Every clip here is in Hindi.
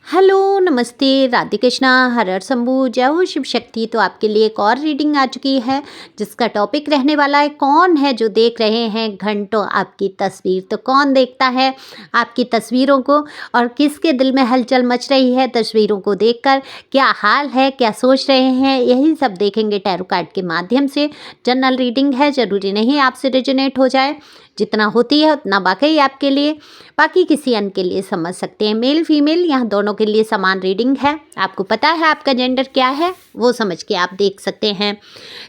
हेलो, नमस्ते, राधे कृष्णा, हर हर शंभू, जय हो शिव शक्ति। तो आपके लिए एक और रीडिंग आ चुकी है जिसका टॉपिक रहने वाला है कौन है जो देख रहे हैं घंटों आपकी तस्वीर। तो कौन देखता है आपकी तस्वीरों को और किसके दिल में हलचल मच रही है तस्वीरों को देखकर, क्या हाल है, क्या सोच रहे हैं, यही सब देखेंगे टैरो कार्ड के माध्यम से। जनरल रीडिंग है, ज़रूरी नहीं आपसे रेजोनेट हो जाए, जितना होती है उतना वाकई आपके लिए, बाकी किसी अन्य के लिए समझ सकते हैं। मेल फीमेल यहाँ दोनों के लिए समान रीडिंग है। आपको पता है आपका जेंडर क्या है, वो समझ के आप देख सकते हैं।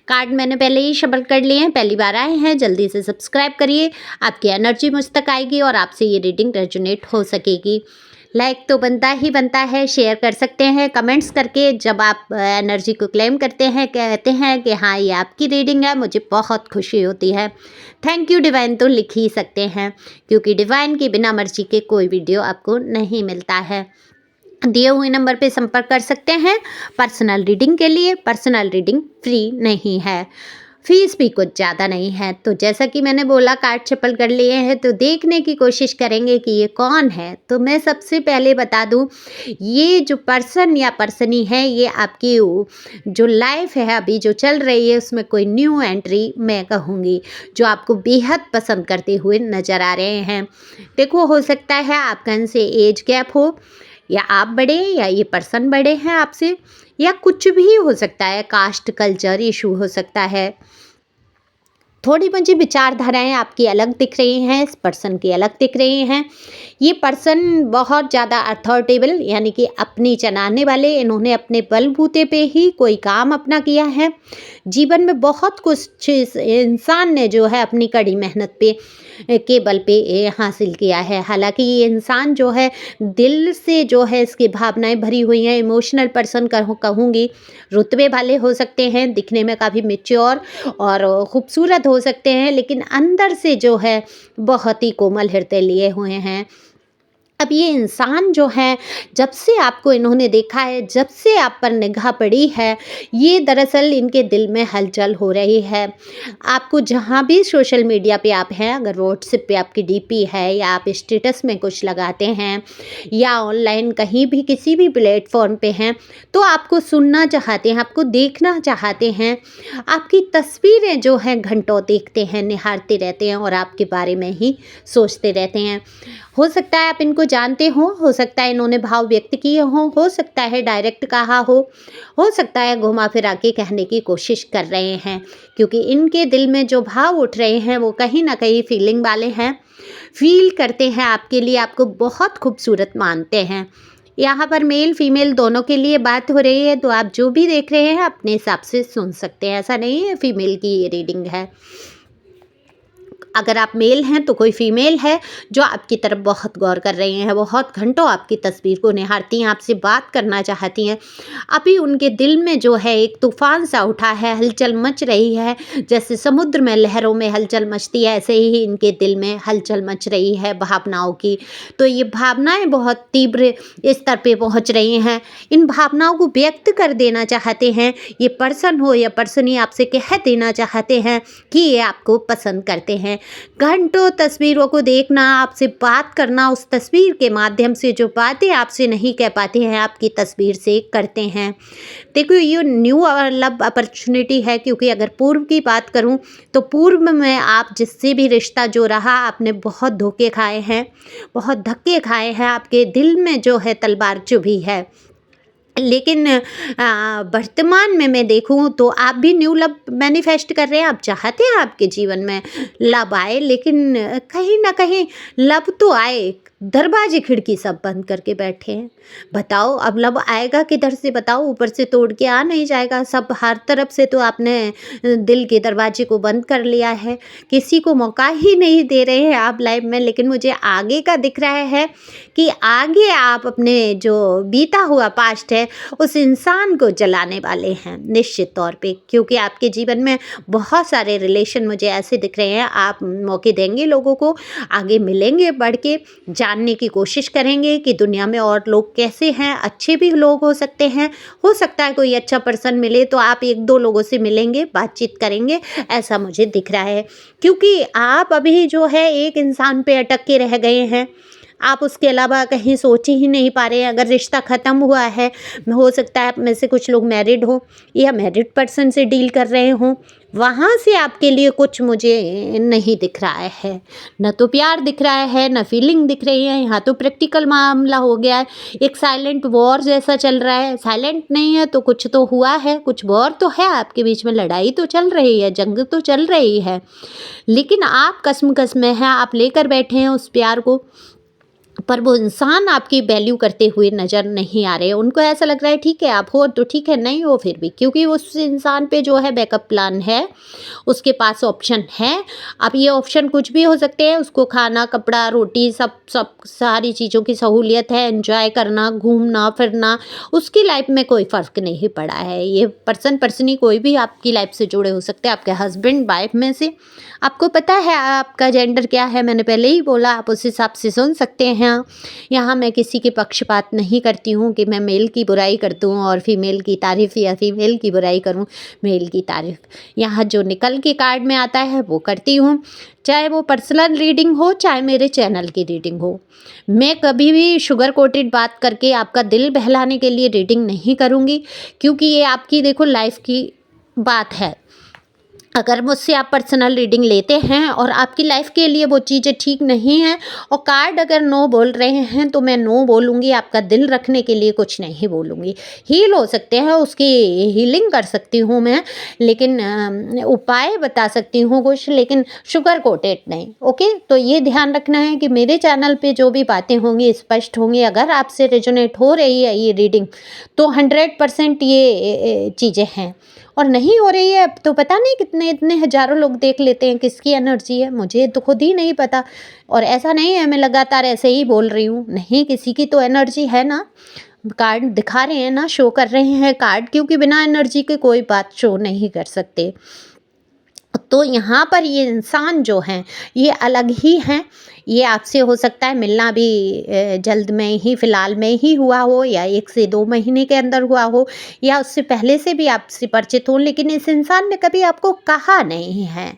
कार्ड मैंने पहले ही शफल कर लिए हैं, पहली बार आए हैं जल्दी से सब्सक्राइब करिए, आपकी एनर्जी मुझ तक आएगी और आपसे ये रीडिंग रेजोनेट हो सकेगी। लाइक तो बनता ही बनता है, शेयर कर सकते हैं कमेंट्स करके। जब आप एनर्जी को क्लेम करते हैं, कहते हैं कि हाँ ये आपकी रीडिंग है, मुझे बहुत खुशी होती है। थैंक यू डिवाइन तो लिख ही सकते हैं, क्योंकि डिवाइन की बिना मर्जी के कोई वीडियो आपको नहीं मिलता है। दिए हुए नंबर पे संपर्क कर सकते हैं पर्सनल रीडिंग के लिए। पर्सनल रीडिंग फ्री नहीं है, फीस भी कुछ ज़्यादा नहीं है। तो जैसा कि मैंने बोला कार्ड शफल कर लिए हैं, तो देखने की कोशिश करेंगे कि ये कौन है। तो मैं सबसे पहले बता दूं, ये जो पर्सन या पर्सनी है, ये आपकी जो लाइफ है अभी जो चल रही है उसमें कोई न्यू एंट्री मैं कहूँगी, जो आपको बेहद पसंद करते हुए नज़र आ रहे हैं। देखो, हो सकता है आपका इनसे एज गैप हो, या आप बड़े या ये पर्सन बड़े हैं आपसे, या कुछ भी हो सकता है, कास्ट कल्चर इशू हो सकता है। थोड़ी मुझे विचारधाराएं आपकी अलग दिख रही हैं, इस पर्सन की अलग दिख रही हैं। ये पर्सन बहुत ज़्यादा अथॉरिटेबल, यानी कि अपनी चलाने वाले, इन्होंने अपने बलबूते पे ही कोई काम अपना किया है। जीवन में बहुत कुछ इस इंसान ने जो है अपनी कड़ी मेहनत पे के बल पे हासिल किया है। हालांकि ये इंसान जो है दिल से जो है इसकी भावनाएं भरी हुई हैं, इमोशनल पर्सन कहूँगी। रुतबे वाले हो सकते हैं, दिखने में काफ़ी मैच्योर और खूबसूरत हो सकते हैं, लेकिन अंदर से जो है बहुत ही कोमल हृदय लिए हुए हैं। अब ये इंसान जो है, जब से आपको इन्होंने देखा है, जब से आप पर निगाह पड़ी है, ये दरअसल इनके दिल में हलचल हो रही है। आपको जहाँ भी सोशल मीडिया पे आप हैं, अगर व्हाट्सएप पे आपकी डीपी है, या आप स्टेटस में कुछ लगाते हैं, या ऑनलाइन कहीं भी किसी भी प्लेटफॉर्म पे हैं, तो आपको सुनना चाहते हैं, आपको देखना चाहते हैं। आपकी तस्वीरें जो हैं घंटों देखते हैं, निहारते रहते हैं और आपके बारे में ही सोचते रहते हैं। हो सकता है आप इनको जानते हो सकता है इन्होंने भाव व्यक्त किए हों, हो सकता है डायरेक्ट कहा हो सकता है घुमा फिरा के कहने की कोशिश कर रहे हैं, क्योंकि इनके दिल में जो भाव उठ रहे हैं वो कहीं ना कहीं फीलिंग वाले हैं। फील करते हैं आपके लिए, आपको बहुत खूबसूरत मानते हैं। यहाँ पर मेल फीमेल दोनों के लिए बात हो रही है, तो आप जो भी देख रहे हैं अपने हिसाब से सुन सकते हैं, ऐसा नहीं है फीमेल की ये रीडिंग है। अगर आप मेल हैं तो कोई फीमेल है जो आपकी तरफ बहुत गौर कर रही हैं, बहुत घंटों आपकी तस्वीर को निहारती हैं, आपसे बात करना चाहती हैं। अभी उनके दिल में जो है एक तूफान सा उठा है, हलचल मच रही है। जैसे समुद्र में लहरों में हलचल मचती है, ऐसे ही इनके दिल में हलचल मच रही है भावनाओं की। तो ये भावनाएं बहुत तीव्र स्तर पे पहुंच रही हैं। इन भावनाओं को व्यक्त कर देना चाहते हैं। ये पर्सन हो या पर्सनी, आपसे कह देना चाहते हैं कि ये आपको पसंद करते हैं। घंटों तस्वीरों को देखना, आपसे बात करना, उस तस्वीर के माध्यम से जो बातें आपसे नहीं कह पाते हैं आपकी तस्वीर से करते हैं। देखो, ये न्यू लव अपॉर्चुनिटी है, क्योंकि अगर पूर्व की बात करूं तो पूर्व में आप जिससे भी रिश्ता जो रहा, आपने बहुत धोखे खाए हैं, बहुत धक्के खाए हैं, आपके दिल में जो है तलवार चुभी है। लेकिन वर्तमान में मैं देखूं तो आप भी न्यू लव मैनिफेस्ट कर रहे हैं। आप चाहते हैं आपके जीवन में लव आए, लेकिन कहीं ना कहीं लव तो आए, दरवाजे खिड़की सब बंद करके बैठे हैं। बताओ अब लव आएगा किधर से, बताओ, ऊपर से तोड़ के आ नहीं जाएगा। सब हर तरफ से तो आपने दिल के दरवाजे को बंद कर लिया है, किसी को मौका ही नहीं दे रहे हैं आप लाइफ में। लेकिन मुझे आगे का दिख रहा है कि आगे आप अपने जो बीता हुआ पास्ट है उस इंसान को जलाने वाले हैं निश्चित तौर पे, क्योंकि आपके जीवन में बहुत सारे रिलेशन मुझे ऐसे दिख रहे हैं। आप मौके देंगे लोगों को, आगे मिलेंगे, बढ़ के जानने की कोशिश करेंगे कि दुनिया में और लोग कैसे हैं। अच्छे भी लोग हो सकते हैं, हो सकता है कोई अच्छा पर्सन मिले तो आप एक दो लोगों से मिलेंगे, बातचीत करेंगे, ऐसा मुझे दिख रहा है। क्योंकि आप अभी जो है एक इंसान पे अटक के रह गए हैं। आप उसके अलावा कहीं सोच ही नहीं पा रहे हैं। अगर रिश्ता ख़त्म हुआ है, हो सकता है आप में से कुछ लोग मैरिड हो या मैरिड पर्सन से डील कर रहे हों, वहाँ से आपके लिए कुछ मुझे नहीं दिख रहा है। न तो प्यार दिख रहा है, न फीलिंग दिख रही है। यहाँ तो प्रैक्टिकल मामला हो गया है, एक साइलेंट वॉर जैसा चल रहा है। साइलेंट नहीं है तो कुछ तो हुआ है, कुछ वॉर तो है आपके बीच में, लड़ाई तो चल रही है, जंग तो चल रही है। लेकिन आप कसम में हैं, आप लेकर बैठे हैं उस प्यार को, पर वो इंसान आपकी वैल्यू करते हुए नज़र नहीं आ रहे। उनको ऐसा लग रहा है ठीक है आप हो तो ठीक है, नहीं हो फिर भी, क्योंकि उस इंसान पे जो है बैकअप प्लान है, उसके पास ऑप्शन है। अब ये ऑप्शन कुछ भी हो सकते हैं, उसको खाना, कपड़ा, रोटी, सब सब सारी चीज़ों की सहूलियत है, एंजॉय करना, घूमना फिरना, उसकी लाइफ में कोई फ़र्क नहीं पड़ा है। ये पर्सनी कोई भी आपकी लाइफ से जुड़े हो सकते हैं, आपके हस्बैंड वाइफ में से। आपको पता है आपका जेंडर क्या है, मैंने पहले ही बोला, आप उस हिसाब से सुन सकते हैं। यहाँ मैं किसी के पक्षपात नहीं करती हूँ कि मैं मेल की बुराई कर दूँ और फीमेल की तारीफ़, या फीमेल की बुराई करूँ मेल की तारीफ़। यहाँ जो निकल के कार्ड में आता है वो करती हूँ, चाहे वो पर्सनल रीडिंग हो, चाहे मेरे चैनल की रीडिंग हो। मैं कभी भी शुगर कोटेड बात करके आपका दिल बहलाने के लिए रीडिंग नहीं करूँगी, क्योंकि ये आपकी देखो लाइफ की बात है। अगर मुझसे आप पर्सनल रीडिंग लेते हैं और आपकी लाइफ के लिए वो चीज़ें ठीक नहीं हैं, और कार्ड अगर नो बोल रहे हैं तो मैं नो बोलूँगी, आपका दिल रखने के लिए कुछ नहीं बोलूँगी। हील हो सकते हैं, उसकी हीलिंग कर सकती हूँ मैं, लेकिन उपाय बता सकती हूँ कुछ, लेकिन शुगर कोटेड नहीं। ओके, तो ये ध्यान रखना है कि मेरे चैनल पे जो भी बातें होंगी स्पष्ट होंगी। अगर आपसे रेजोनेट हो रही है ये रीडिंग तो 100% ये चीज़ें हैं, और नहीं हो रही है तो पता नहीं कितने इतने हज़ारों लोग देख लेते हैं, किसकी एनर्जी है मुझे तो खुद ही नहीं पता। और ऐसा नहीं है मैं लगातार ऐसे ही बोल रही हूँ, नहीं, किसी की तो एनर्जी है ना। कार्ड दिखा रहे हैं ना, शो कर रहे हैं कार्ड, क्योंकि बिना एनर्जी के कोई बात शो नहीं कर सकते। तो यहाँ पर ये इंसान जो हैं ये अलग ही हैं। ये आपसे हो सकता है मिलना भी जल्द में ही, फ़िलहाल में ही हुआ हो, या 1 से 2 महीने के अंदर हुआ हो, या उससे पहले से भी आपसे परिचित हो, लेकिन इस इंसान ने कभी आपको कहा नहीं है।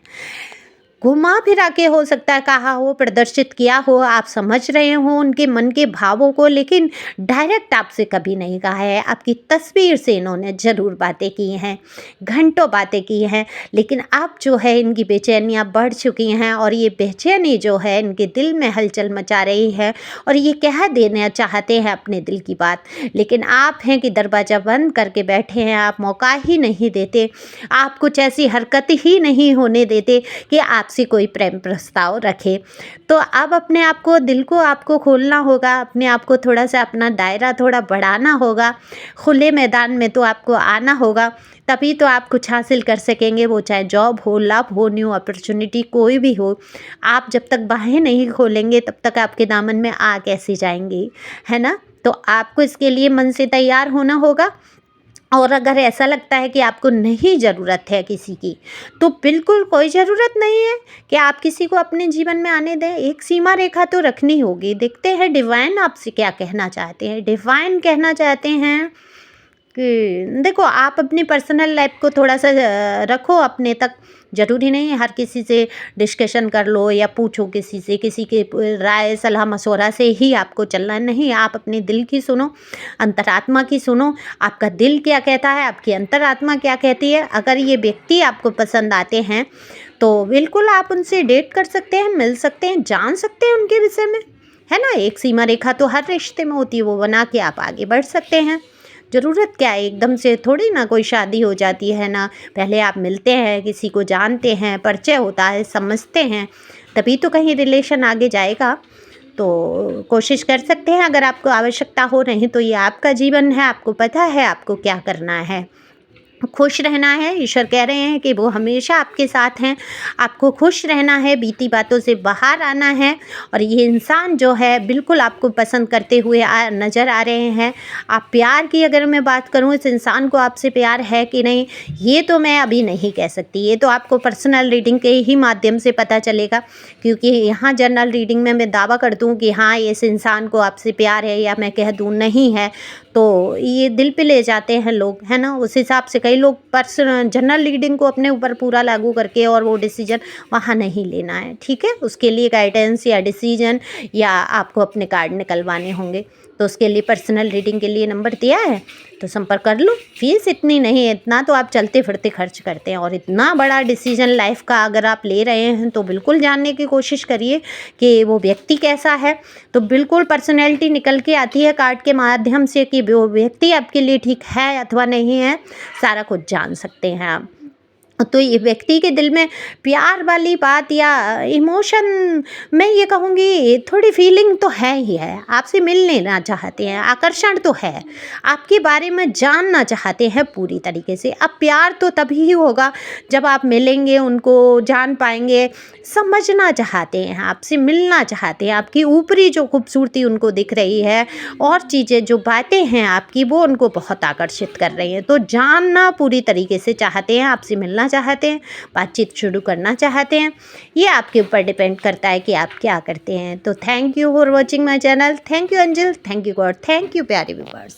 घुमा फिरा के हो सकता है कहा हो, प्रदर्शित किया हो, आप समझ रहे हो उनके मन के भावों को, लेकिन डायरेक्ट आपसे कभी नहीं कहा है। आपकी तस्वीर से इन्होंने ज़रूर बातें की हैं, घंटों बातें की हैं, लेकिन अब जो है इनकी बेचैनियाँ बढ़ चुकी हैं, और ये बेचैनी जो है इनके दिल में हलचल मचा रही है, और ये कह देना चाहते हैं अपने दिल की बात, लेकिन आप हैं कि दरवाज़ा बंद करके बैठे हैं, आप मौका ही नहीं देते, आप कुछ ऐसी हरकत ही नहीं होने देते कि आपसे कोई प्रेम प्रस्ताव रखे। तो अब अपने आप को, दिल को आपको खोलना होगा, अपने आप को थोड़ा सा, अपना दायरा थोड़ा बढ़ाना होगा, खुले मैदान में तो आपको आना होगा, तभी तो आप कुछ हासिल कर सकेंगे। वो चाहे जॉब हो, लव हो, न्यू अपॉर्चुनिटी कोई भी हो, आप जब तक बाहें नहीं खोलेंगे तब तक आपके दामन में आ कैसे जाएंगी, है ना। तो आपको इसके लिए मन से तैयार होना होगा। और अगर ऐसा लगता है कि आपको नहीं ज़रूरत है किसी की, तो बिल्कुल कोई ज़रूरत नहीं है कि आप किसी को अपने जीवन में आने दें। एक सीमा रेखा तो रखनी होगी। देखते हैं डिवाइन आपसे क्या कहना चाहते हैं। डिवाइन कहना चाहते हैं कि देखो, आप अपनी पर्सनल लाइफ को थोड़ा सा रखो अपने तक। ज़रूरी नहीं है हर किसी से डिस्कशन कर लो या पूछो किसी से, किसी के राय सलाह मशवरा से ही आपको चलना नहीं। आप अपने दिल की सुनो, अंतरात्मा की सुनो। आपका दिल क्या कहता है, आपकी अंतरात्मा क्या कहती है। अगर ये व्यक्ति आपको पसंद आते हैं तो बिल्कुल आप उनसे डेट कर सकते हैं, मिल सकते हैं, जान सकते हैं उनके विषय में, है ना। एक सीमा रेखा तो हर रिश्ते में होती है, वो बना के आप आगे बढ़ सकते हैं। ज़रूरत क्या है, एकदम से थोड़ी ना कोई शादी हो जाती है ना। पहले आप मिलते हैं, किसी को जानते हैं, परिचय होता है, समझते हैं, तभी तो कहीं रिलेशन आगे जाएगा। तो कोशिश कर सकते हैं अगर आपको आवश्यकता हो। नहीं तो ये आपका जीवन है, आपको पता है आपको क्या करना है। खुश रहना है। ईश्वर कह रहे हैं कि वो हमेशा आपके साथ हैं। आपको खुश रहना है, बीती बातों से बाहर आना है। और ये इंसान जो है बिल्कुल आपको पसंद करते हुए नज़र आ रहे हैं। आप प्यार की अगर मैं बात करूँ, इस इंसान को आपसे प्यार है कि नहीं, ये तो मैं अभी नहीं कह सकती। ये तो आपको पर्सनल रीडिंग के ही माध्यम से पता चलेगा, क्योंकि यहाँ जनरल रीडिंग में मैं दावा कर दूँ कि हाँ, इस इंसान को आपसे प्यार है, या मैं कह दूँ नहीं है, तो ये दिल पे ले जाते हैं लोग, है ना। उस हिसाब से कई कई लोग पर्सनल जनरल रीडिंग को अपने ऊपर पूरा लागू करके और वो डिसीजन वहाँ नहीं लेना है, ठीक है। उसके लिए गाइडेंस या डिसीजन या आपको अपने कार्ड निकलवाने होंगे, तो उसके लिए पर्सनल रीडिंग के लिए नंबर दिया है, तो संपर्क कर लो। फीस इतनी नहीं है, इतना तो आप चलते फिरते खर्च करते हैं, और इतना बड़ा डिसीजन लाइफ का अगर आप ले रहे हैं तो बिल्कुल जानने की कोशिश करिए कि वो व्यक्ति कैसा है। तो बिल्कुल पर्सनैलिटी निकल के आती है कार्ड के माध्यम से कि वो व्यक्ति आपके लिए ठीक है अथवा नहीं है, सारा कुछ जान सकते हैं आप। तो ये व्यक्ति के दिल में प्यार वाली बात या इमोशन, मैं ये कहूँगी थोड़ी फीलिंग तो है ही है, आपसे मिल लेना चाहते हैं, आकर्षण तो है, आपके बारे में जानना चाहते हैं पूरी तरीके से। अब प्यार तो तभी ही होगा जब आप मिलेंगे, उनको जान पाएंगे, समझना चाहते हैं, आपसे मिलना चाहते हैं, आपकी ऊपरी जो खूबसूरती उनको दिख रही है और चीज़ें जो बातें हैं आपकी वो उनको बहुत आकर्षित कर रही हैं। तो जानना पूरी तरीके से चाहते हैं, आपसे मिलना चाहते हैं, बातचीत शुरू करना चाहते हैं। ये आपके ऊपर डिपेंड करता है कि आप क्या करते हैं। तो thank you for watching my channel. Thank you Anjal, thank you God, thank you प्यारे व्यूअर्स।